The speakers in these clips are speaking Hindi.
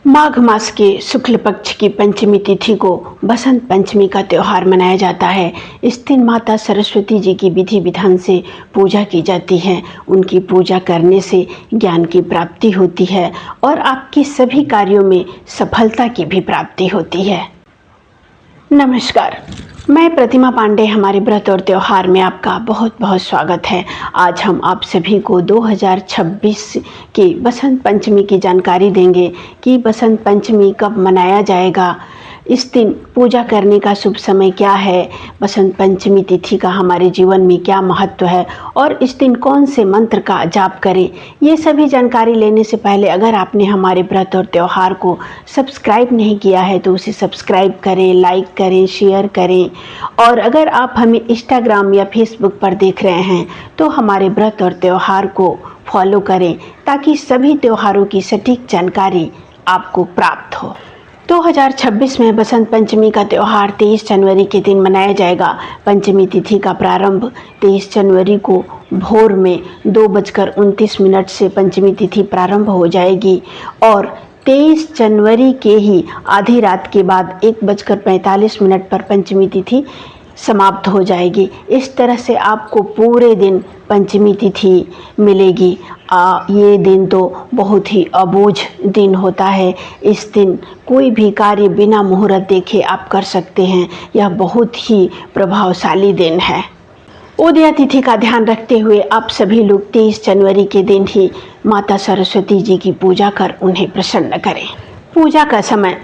माघ मास के शुक्ल पक्ष की पंचमी तिथि को बसंत पंचमी का त्यौहार मनाया जाता है। इस दिन माता सरस्वती जी की विधि विधान से पूजा की जाती है। उनकी पूजा करने से ज्ञान की प्राप्ति होती है और आपके सभी कार्यों में सफलता की भी प्राप्ति होती है। नमस्कार, मैं प्रतिमा पांडे। हमारे व्रत और त्यौहार में आपका बहुत बहुत स्वागत है। आज हम आप सभी को 2026 की बसंत पंचमी की जानकारी देंगे कि बसंत पंचमी कब मनाया जाएगा, इस दिन पूजा करने का शुभ समय क्या है, बसंत पंचमी तिथि का हमारे जीवन में क्या महत्व है और इस दिन कौन से मंत्र का जाप करें। ये सभी जानकारी लेने से पहले अगर आपने हमारे व्रत और त्यौहार को सब्सक्राइब नहीं किया है तो उसे सब्सक्राइब करें, लाइक करें, शेयर करें। और अगर आप हमें इंस्टाग्राम या फेसबुक पर देख रहे हैं तो हमारे व्रत और त्यौहार को फॉलो करें ताकि सभी त्योहारों की सटीक जानकारी आपको प्राप्त हो। 2026 में बसंत पंचमी का त्यौहार 23 जनवरी के दिन मनाया जाएगा। पंचमी तिथि का प्रारंभ 23 जनवरी को भोर में 2:29 से पंचमी तिथि प्रारंभ हो जाएगी और 23 जनवरी के ही आधी रात के बाद 1:45 पर पंचमी तिथि समाप्त हो जाएगी। इस तरह से आपको पूरे दिन पंचमी तिथि मिलेगी। ये दिन तो बहुत ही अबूझ दिन होता है। इस दिन कोई भी कार्य बिना मुहूर्त देखे आप कर सकते हैं। यह बहुत ही प्रभावशाली दिन है। उदया तिथि का ध्यान रखते हुए आप सभी लोग 23 जनवरी के दिन ही माता सरस्वती जी की पूजा कर उन्हें प्रसन्न करें। पूजा का समय,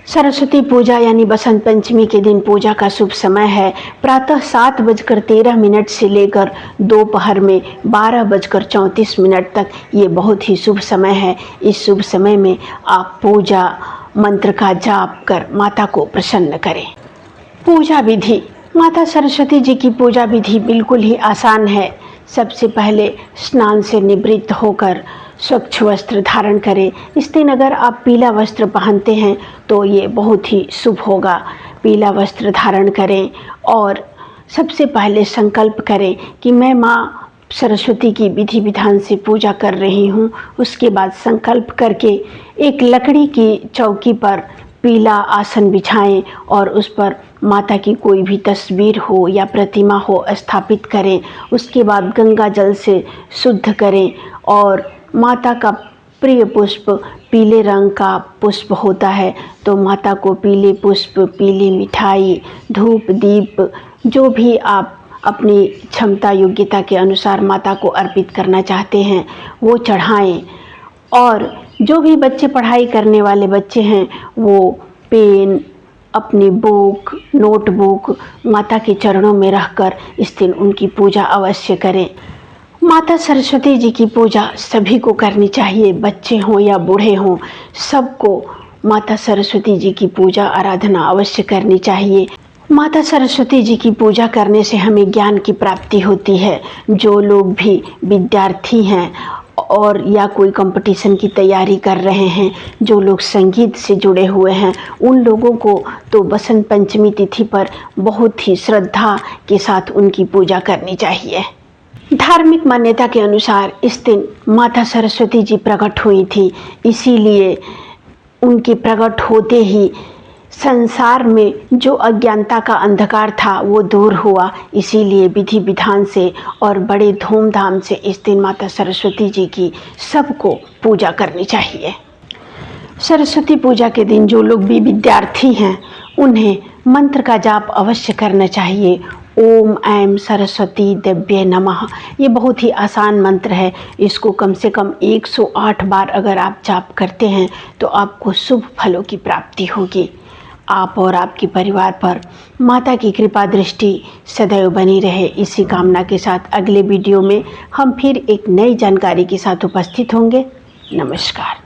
सरस्वती पूजा यानी बसंत पंचमी के दिन पूजा का शुभ समय है प्रातः 7:13 से लेकर दोपहर में 12:34 तक। ये बहुत ही शुभ समय है। इस शुभ समय में आप पूजा मंत्र का जाप कर माता को प्रसन्न करें। पूजा विधि, माता सरस्वती जी की पूजा विधि बिल्कुल ही आसान है। सबसे पहले स्नान से निवृत्त होकर स्वच्छ वस्त्र धारण करें। इस दिन अगर आप पीला वस्त्र पहनते हैं तो ये बहुत ही शुभ होगा। पीला वस्त्र धारण करें और सबसे पहले संकल्प करें कि मैं माँ सरस्वती की विधि विधान से पूजा कर रही हूँ। उसके बाद संकल्प करके एक लकड़ी की चौकी पर पीला आसन बिछाएं और उस पर माता की कोई भी तस्वीर हो या प्रतिमा हो स्थापित करें। उसके बाद गंगा जल से शुद्ध करें और माता का प्रिय पुष्प पीले रंग का पुष्प होता है तो माता को पीले पुष्प, पीली मिठाई, धूप, दीप जो भी आप अपनी क्षमता योग्यता के अनुसार माता को अर्पित करना चाहते हैं वो चढ़ाएं। और जो भी बच्चे पढ़ाई करने वाले बच्चे हैं वो पेन, अपनी बुक, नोटबुक माता के चरणों में रखकर इस दिन उनकी पूजा अवश्य करें। माता सरस्वती जी की पूजा सभी को करनी चाहिए, बच्चे हों या बूढ़े हों, सबको माता सरस्वती जी की पूजा आराधना अवश्य करनी चाहिए। माता सरस्वती जी की पूजा करने से हमें ज्ञान की प्राप्ति होती है। जो लोग भी विद्यार्थी हैं और या कोई कंपटीशन की तैयारी कर रहे हैं, जो लोग संगीत से जुड़े हुए हैं, उन लोगों को तो बसंत पंचमी तिथि पर बहुत ही श्रद्धा के साथ उनकी पूजा करनी चाहिए। धार्मिक मान्यता के अनुसार इस दिन माता सरस्वती जी प्रकट हुई थी, इसीलिए उनके प्रकट होते ही संसार में जो अज्ञानता का अंधकार था वो दूर हुआ। इसीलिए विधि विधान से और बड़े धूमधाम से इस दिन माता सरस्वती जी की सबको पूजा करनी चाहिए। सरस्वती पूजा के दिन जो लोग भी विद्यार्थी हैं उन्हें मंत्र का जाप अवश्य करना चाहिए। ओम ऐं सरस्वती देव्ये नमः। ये बहुत ही आसान मंत्र है। इसको कम से कम 108 बार अगर आप जाप करते हैं तो आपको शुभ फलों की प्राप्ति होगी। आप और आपके परिवार पर माता की कृपा दृष्टि सदैव बनी रहे, इसी कामना के साथ अगले वीडियो में हम फिर एक नई जानकारी के साथ उपस्थित होंगे। नमस्कार।